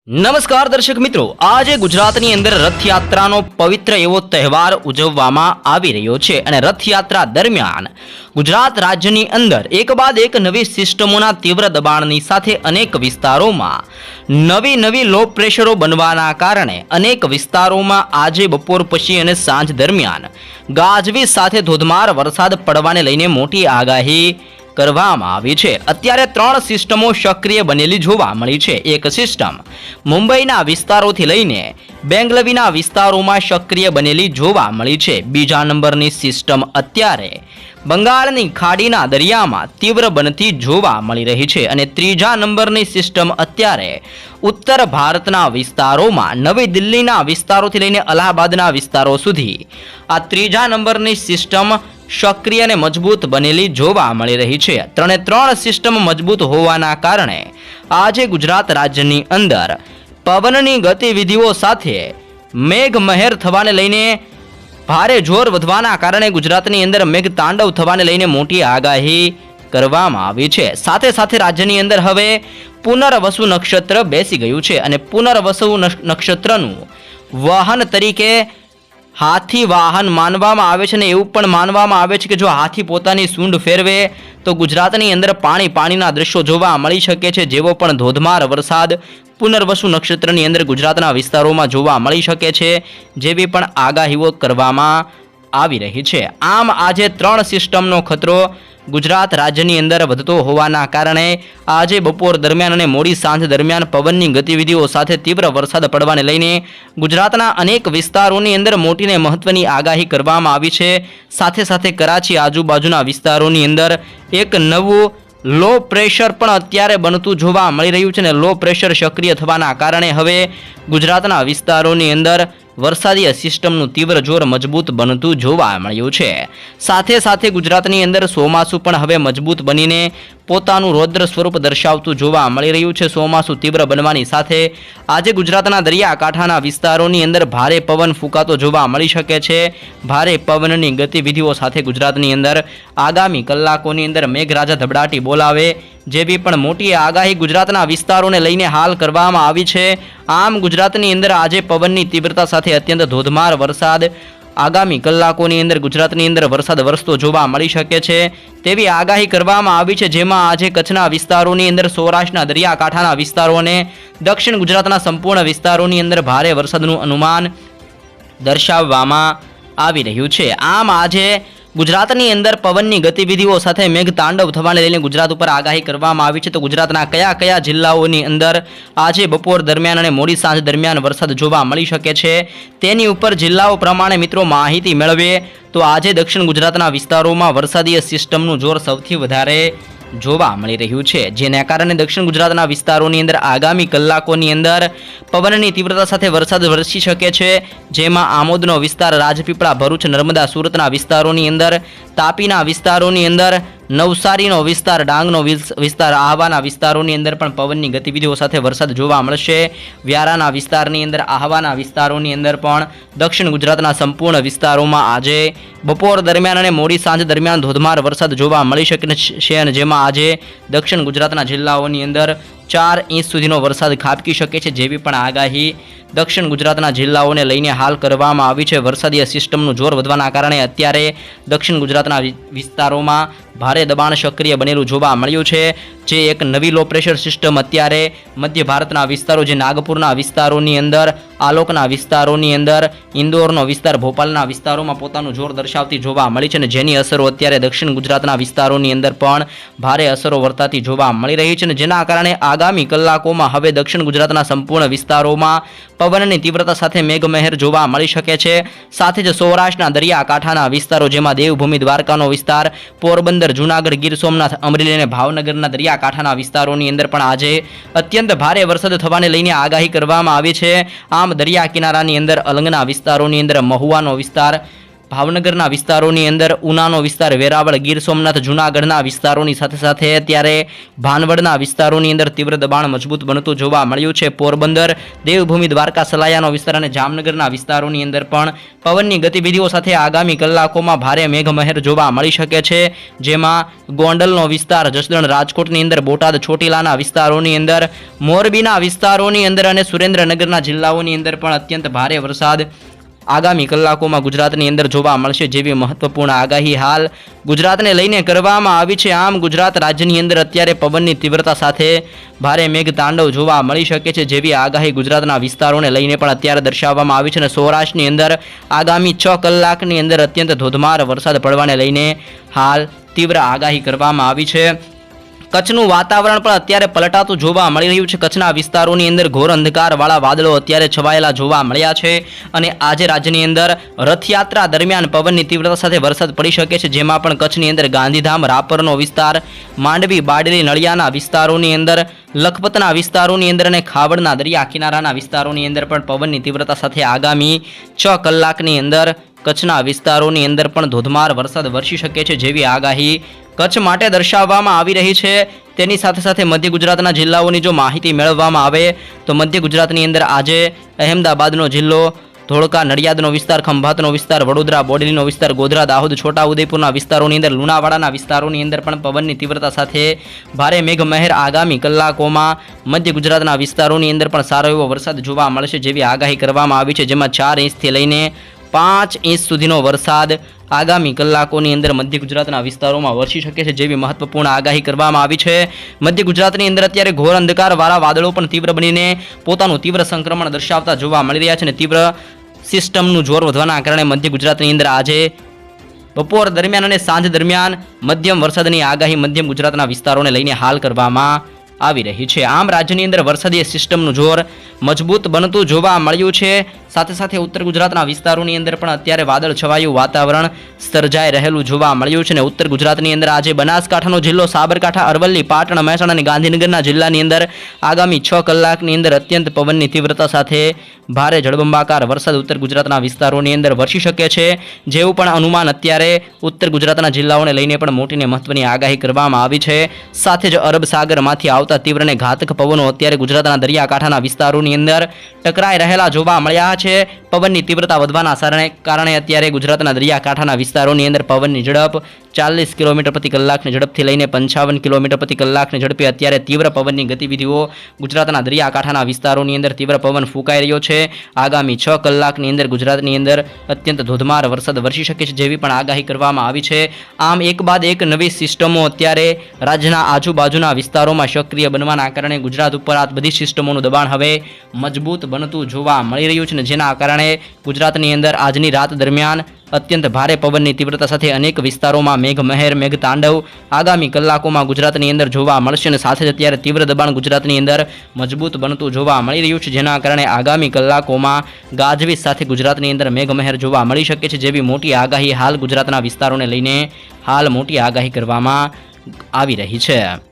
નમસ્કાર દર્શક મિત્રો, આજે ગુજરાતની અંદર રથયાત્રાનો પવિત્ર એવો તહેવાર ઉજવવામાં આવી રહ્યો છે અને રથયાત્રા દરમિયાન ગુજરાત રાજ્યની અંદર એક બાદ એક નવી સિસ્ટમોના તીવ્ર દબાણની સાથે અનેક વિસ્તારોમાં નવી લો પ્રેશરો બનવાના કારણે અનેક વિસ્તારોમાં આજે બપોર પછી અને સાંજ દરમિયાન ગાજવીજ સાથે ધોધમાર વરસાદ પડવાને લઈને મોટી આગાહી કરવામાં આવી છે। અત્યારે 3 સિસ્ટમો સક્રિય બનેલી જોવા મળી છે। એક સિસ્ટમ મુંબઈના વિસ્તારોથી લઈને બેંગલવીના વિસ્તારોમાં સક્રિય બનેલી જોવા મળી છે। બીજા નંબરની સિસ્ટમ અત્યારે બંગાળની ખાડીના દરિયામાં તીવ્ર બનતી જોવા મળી રહી છે અને ત્રીજા નંબરની સિસ્ટમ અત્યારે ઉત્તર ભારતના વિસ્તારોમાં નવી દિલ્હીના વિસ્તારોથી લઈને અલ્હાબાદના વિસ્તારો સુધી આ ત્રીજા નંબરની સિસ્ટમ સક્રિય અને મજબૂત બનેલી જોવા મળી રહી છે। 3 સિસ્ટમ મજબૂત હોવાના કારણે આજે ગુજરાત રાજ્યની અંદર પવનની ગતિવિધિઓ સાથે મેઘમહેર થવાને લઈને ભારે જોર વધવાના કારણે ગુજરાતની અંદર મેઘ તાંડવ થવાને લઈને મોટી આગાહી કરવામાં આવી છે। સાથે સાથે રાજ્યની અંદર હવે પુનર્વસુ નક્ષત્ર બેસી ગયું છે અને પુનર્વસુ નક્ષત્રનું વાહન તરીકે હાથી વાહન માનવામાં આવે છે અને એવું પણ માનવામાં આવે છે કે જો હાથી પોતાની સૂંઢ ફેરવે તો ગુજરાતની અંદર પાણીના દ્રશ્યો જોવા મળી શકે છે, જેવો પણ ધોધમાર વરસાદ પુનર્વસુ નક્ષત્રની અંદર ગુજરાતના વિસ્તારોમાં જોવા મળી શકે છે, જેવી પણ આગાહીઓ કરવામાં આવી રહી છે। આમ આજે 3 સિસ્ટમનો ખતરો ગુજરાત રાજ્યની અંદર વધતો હોવાના કારણે આજે બપોર દરમિયાન અને મોડી સાંજ દરમિયાન પવનની ગતિવિધિઓ સાથે તીવ્ર વરસાદ પડવાને લઈને ગુજરાતના અનેક વિસ્તારોની અંદર મોટીને મહત્વની આગાહી કરવામાં આવી છે। સાથે સાથે કરાચી આજુબાજુના વિસ્તારોની અંદર એક નવું લો પ્રેશર પણ અત્યારે બનતું જોવા મળી રહ્યું છે અને લો પ્રેશર સક્રિય થવાના કારણે હવે ગુજરાતના વિસ્તારોની અંદર વરસાદી સિસ્ટમનું તીવ્ર જોર મજબૂત બનતું જોવા મળ્યું છે। સાથે સાથે ગુજરાતની અંદર ચોમાસું પણ હવે મજબૂત બનીને પોતાનું રૌદ્ર સ્વરૂપ દર્શાવતું જોવા મળી રહ્યું છે। ચોમાસું તીવ્ર બનવાની સાથે આજે ગુજરાતના દરિયાકાંઠાના વિસ્તારોની અંદર ભારે પવન ફૂંકાતો જોવા મળી શકે છે। ભારે પવનની ગતિવિધિઓ સાથે ગુજરાતની અંદર આગામી કલાકોની અંદર મેઘરાજા ધબડાટી બોલાવે જેવી પણ મોટી આગાહી ગુજરાતના વિસ્તારોને લઈને હાલ કરવામાં આવી છે। આમ ગુજરાતની અંદર આજે પવનની તીવ્રતા સાથે અત્યંત ધોધમાર વરસાદ આગામી કલાકોની અંદર ગુજરાતની અંદર વરસાદ વરસતો જોવા મળી શકે છે તેવી આગાહી કરવામાં આવી છે, જેમાં આજે કચ્છના વિસ્તારોની અંદર સૌરાષ્ટ્રના દરિયાકાંઠાના વિસ્તારો અને દક્ષિણ ગુજરાતના સંપૂર્ણ વિસ્તારોની અંદર ભારે વરસાદનું અનુમાન દર્શાવવામાં આવી રહ્યું છે। આમ આજે ગુજરાતની અંદર પવનની ગતિવિધિઓ સાથે મેઘ તાંડવ થવાને લઈને ગુજરાત ઉપર આગાહી કરવામાં આવી છે। તો ગુજરાતના કયા જિલ્લાઓની અંદર આજે બપોર દરમિયાન અને મોડી સાંજ દરમિયાન વરસાદ જોવા મળી શકે છે તેની ઉપર જિલ્લાઓ પ્રમાણે મિત્રો માહિતી મેળવીએ તો આજે દક્ષિણ ગુજરાતના વિસ્તારોમાં વરસાદી સિસ્ટમનું જોર સૌથી વધારે જોવા મળી રહ્યું છે, જેના કારણે દક્ષિણ ગુજરાતના વિસ્તારોની અંદર આગામી કલાકોની અંદર પવનની તીવ્રતા સાથે વરસાદ વરસી શકે છે, જેમાં આમોદનો વિસ્તાર, રાજપીપળા, ભરૂચ, નર્મદા, સુરતના વિસ્તારોની અંદર, તાપીના વિસ્તારોની અંદર, નવસારીનો વિસ્તાર, ડાંગનો વિસ્તાર, આહવાના વિસ્તારોની અંદર પણ પવનની ગતિવિધિઓ સાથે વરસાદ જોવા મળશે। વ્યારાના વિસ્તારની અંદર, આહવાના વિસ્તારોની અંદર પણ દક્ષિણ ગુજરાતના સંપૂર્ણ વિસ્તારોમાં આજે બપોર દરમિયાન અને મોડી સાંજ દરમિયાન ધોધમાર વરસાદ જોવા મળી શકે છે અને જેમાં આજે દક્ષિણ ગુજરાતના જિલ્લાઓની અંદર 4 ઇંચ સુધીનો વરસાદ ખાબકી શકે છે, જેવી પણ આગાહી દક્ષિણ ગુજરાતના જિલ્લાઓને લઈને હાલ કરવામાં આવી છે। વરસાદી સિસ્ટમનું જોર વધવાના કારણે અત્યારે દક્ષિણ ગુજરાતના વિસ્તારોમાં ભારે દબાણ સક્રિય બનેલું જોવા મળ્યું છે, જે એક નવી લો પ્રેશર સિસ્ટમ અત્યારે મધ્ય ભારતના વિસ્તારો, જે નાગપુરના વિસ્તારોની અંદર, આલોકના વિસ્તારોની અંદર, ઇન્દોરનો વિસ્તાર, ભોપાલના વિસ્તારોમાં પોતાનું જોર દર્શાવતી જોવા મળી છે અને જેની અસરો અત્યારે દક્ષિણ ગુજરાતના વિસ્તારોની અંદર પણ ભારે અસરો વર્તાતી જોવા મળી રહી છે અને જેના કારણે આગામી કલાકોમાં હવે દક્ષિણ ગુજરાતના સંપૂર્ણ વિસ્તારોમાં પવનની તીવ્રતા સાથે મેઘમહેર જોવા મળી શકે છે। સાથે જ સૌરાષ્ટ્રના દરિયાકાંઠાના વિસ્તારો, જેમાં દેવભૂમિ, દ્વારકાનો વિસ્તાર, પોરબંદર, જૂનાગઢ, ગીર સોમનાથ, અમરેલી અને ભાવનગરના દરિયાકાંઠાના વિસ્તારોની અંદર પણ આજે અત્યંત ભારે વરસાદ થવાને લઈને આગાહી કરવામાં આવી છે। આમ દરિયા કિનારાની અંદર અલંગના વિસ્તારોની અંદર, મહુવાનો વિસ્તાર, ભાવનગરના વિસ્તારોની અંદર, ઉનાનો વિસ્તાર, વેરાવળ, ગીર સોમનાથ, જૂનાગઢના વિસ્તારોની સાથે સાથે અત્યારે ભાનવડના વિસ્તારોની અંદર તીવ્ર દબાણ મજબૂત બનતું જોવા મળ્યું છે. પોરબંદર, દેવભૂમિ, દ્વારકા, સલાયાનો વિસ્તાર અને જામનગરના વિસ્તારોની અંદર પણ પવનની ગતિવિધિઓ સાથે આગામી કલાકોમાં ભારે મેઘમહેર જોવા મળી શકે છે. જેમાં ગોંડલનો વિસ્તાર, જસદણ, રાજકોટની અંદર, બોટાદ, ચોટીલાના વિસ્તારોની અંદર, મોરબીના વિસ્તારોની અંદર અને સુરેન્દ્રનગરના જિલ્લાઓની અંદર પણ અત્યંત ભારે વરસાદ આગામી કલાકોમાં ગુજરાતની અંદર જોવા મળશે જેવી મહત્વપૂર્ણ આગાહી હાલ ગુજરાતને લઈને કરવામાં આવી છે. આમ ગુજરાત રાજ્યની અંદર અત્યારે પવનની તીવ્રતા સાથે ભારે મેઘતાંડવ જોવા મળી શકે છે જેવી આગાહી ગુજરાતના વિસ્તારોને લઈને પણ અત્યારે દર્શાવવામાં આવી છે. અને સૌરાષ્ટ્રની અંદર આગામી 6 કલાકની અંદર અત્યંત ધોધમાર વરસાદ પડવાને લઈને હાલ તીવ્ર આગાહી કરવામાં આવી છે. કચ્છનું વાતાવરણ પણ અત્યારે પલટાતું જોવા મળી રહ્યું છે. કચ્છના વિસ્તારોની અંદર ઘોર અંધકારવાળા વાદળો અત્યારે છવાયેલા જોવા મળ્યા છે અને આજે રાજ્યની અંદર રથયાત્રા દરમિયાન પવનની તીવ્રતા સાથે વરસાદ પડી શકે છે. જેમાં પણ કચ્છની અંદર ગાંધીધામ, રાપરનો વિસ્તાર, માંડવી, બારડોલી, નળિયાના વિસ્તારોની અંદર, લખપતના વિસ્તારોની અંદર અને ખાવડના દરિયા કિનારાના વિસ્તારોની અંદર પણ પવનની તીવ્રતા સાથે આગામી 6 કલાકની અંદર કચ્છના વિસ્તારોની અંદર પણ ધોધમાર વરસાદ વરસી શકે છે જેવી આગાહી કચ્છ માટે દર્શાવવામાં આવી રહી છે. તેની સાથે સાથે મધ્ય ગુજરાતના જિલ્લાઓની જો માહિતી મેળવવામાં આવે તો મધ્ય ગુજરાતની અંદર આજે અહેમદાબાદનો જિલ્લો, ધોળકા, નડિયાદનો વિસ્તાર, ખંભાતનો વિસ્તાર, વડોદરા, બોડેલીનો વિસ્તાર, ગોધરા, દાહોદ, છોટાઉદેપુરના વિસ્તારોની અંદર, લુણાવાડાના વિસ્તારોની અંદર પણ પવનની તીવ્રતા સાથે ભારે મેઘમહેર આગામી કલાકોમાં મધ્ય ગુજરાતના વિસ્તારોની અંદર પણ સારો એવો વરસાદ જોવા મળશે જેવી આગાહી કરવામાં આવી છે. જેમાં 4 ઇંચથી લઈને 5 ઇંચ સુધીનો વરસાદ આગામી કલાકોની અંદર મધ્ય ગુજરાતના વિસ્તારોમાં વરસી શકે છે જેવી મહત્વપૂર્ણ આગાહી કરવામાં આવી છે. મધ્ય ગુજરાતની અંદર અત્યારે ઘોર અંધકારવાળા વાદળો પણ તીવ્ર બનીને પોતાનું તીવ્ર સંક્રમણ દર્શાવતા જોવા મળી રહ્યા છે અને તીવ્ર સિસ્ટમનું જોર વધવાના કારણે મધ્ય ગુજરાતની અંદર આજે બપોર દરમિયાન અને સાંજ દરમિયાન મધ્યમ વરસાદની આગાહી મધ્યમ ગુજરાતના વિસ્તારોને લઈને હાલ કરવામાં આવી રહી છે. આમ રાજ્યની અંદર વરસાદી સિસ્ટમનું જોર મજબૂત બનતું જોવા મળ્યું છે. સાથે સાથે ઉત્તર ગુજરાતના વિસ્તારોની અંદર પણ અત્યારે વાદળ છવાયું વાતાવરણ સર્જાઈ રહેલું જોવા મળ્યું છે અને ઉત્તર ગુજરાતની અંદર આજે બનાસકાંઠાનો જિલ્લો, સાબરકાંઠા, અરવલ્લી, પાટણ, મહેસાણા અને ગાંધીનગરના જિલ્લાની અંદર આગામી 6 કલાકની અંદર અત્યંત પવનની તીવ્રતા સાથે ભારે જળબંબાકાર વરસાદ ઉત્તર ગુજરાતના વિસ્તારોની અંદર વરસી શકે છે જેવું પણ અનુમાન અત્યારે ઉત્તર ગુજરાતના જિલ્લાઓને લઈને પણ મોટીને મહત્વની આગાહી કરવામાં આવી છે. સાથે જ અરબ સાગરમાંથી આવતા તીવ્ર અને ઘાતક પવનો અત્યારે ગુજરાતના દરિયાકાંઠાના વિસ્તારોની અંદર ટકરાઈ રહેલા જોવા મળ્યા છે. પવનની તીવ્રતા વધવાના કારણે અત્યારે ગુજરાતના દરિયાકાંઠાના વિસ્તારોની અંદર પવનની ઝડપ 40 કિલોમીટર પ્રતિ કલાકની ઝડપથી લઈને 55 કિલોમીટર પ્રતિ કલાકની ઝડપે અત્યારે તીવ્ર પવનની ગતિવિધિઓ ગુજરાતના દરિયાકાંઠાના વિસ્તારોની અંદર તીવ્ર પવન ફૂંકાઈ રહ્યો છે. આગામી 6 કલાકની અંદર ગુજરાતની અંદર અત્યંત ધોધમાર વરસાદ વરસી શકે છે જેવી પણ આગાહી કરવામાં આવી છે. આમ એક બાદ એક નવી સિસ્ટમો અત્યારે રાજ્યના આજુબાજુના વિસ્તારોમાં સક્રિય બનવાના કારણે ગુજરાત ઉપર આ બધી સિસ્ટમોનું દબાણ હવે મજબૂત બનતું જોવા મળી રહ્યું છે. જેના કારણે ગુજરાતની અંદર આજની રાત દરમિયાન અત્યંત ભારે પવનની તીવ્રતા સાથે અનેક વિસ્તારોમાં મેઘમહેર, મેઘતાંડવ આગામી કલાકોમાં ગુજરાતની અંદર જોવા મળશે અને સાથે જ અત્યારે તીવ્ર દબાણ ગુજરાતની અંદર મજબૂત બનતું જોવા મળી રહ્યું છે. જેના કારણે આગામી કલાકોમાં ગાજવીજ સાથે ગુજરાતની અંદર મેઘમહેર જોવા મળી શકે છે જેવી મોટી આગાહી હાલ ગુજરાતના વિસ્તારોને લઈને હાલ મોટી આગાહી કરવામાં આવી રહી છે.